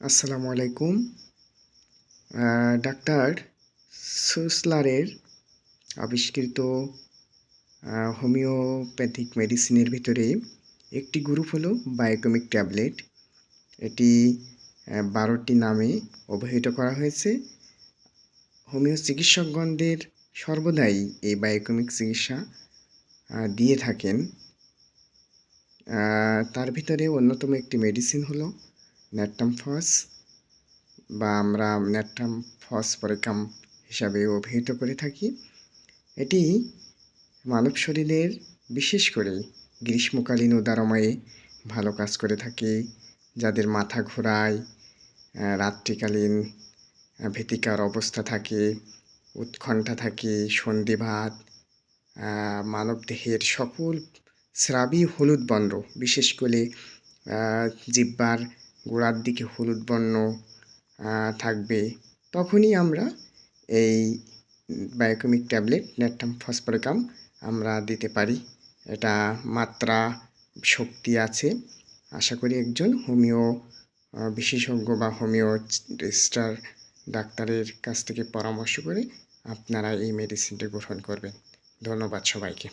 আসসালামু আলাইকুম। ডাক্তার সুসলারের আবিষ্কৃত হোমিওপ্যাথিক মেডিসিনের ভিতরে একটি গ্রুপ হলো বায়োকেমিক ট্যাবলেট। এটি ১২টি নামে অভিহিত করা হয়েছে। হোমিও চিকিৎসকগণদের সর্বদাই এই বায়োকেমিক চিকিৎসা দিয়ে থাকেন। তার ভিতরে অন্যতম একটি মেডিসিন হলো ন্যাট্রামফস বা আমরা ন্যাট্রাম ফসফরিকাম হিসাবে অভিহিত করে থাকি। এটি মানব শরীরের বিশেষ করে গ্রীষ্মকালীন উদারময়ে ভালো কাজ করে থাকে। যাদের মাথা ঘোরায়, রাত্রিকালীন ভীতিকর অবস্থা থাকে, উৎকণ্ঠা থাকে, সন্ধিবাত, মানবদেহের সকল স্রাবী হলুদ বর্ণ, বিশেষ করে জিহ্বার গোড়ার দিকে হলুদ বর্ণ থাকবে, তখনই আমরা এই বায়োকেমিক ট্যাবলেট ন্যাট্রাম ফসফরিকাম আমরা দিতে পারি। এটা মাত্রা শক্তি আছে। আশা করি একজন হোমিও বিশেষজ্ঞ বা হোমিও রেজিস্ট্রার ডাক্তারের কাছ থেকে পরামর্শ করে আপনারা এই মেডিসিনটি গ্রহণ করবেন। ধন্যবাদ সবাইকে।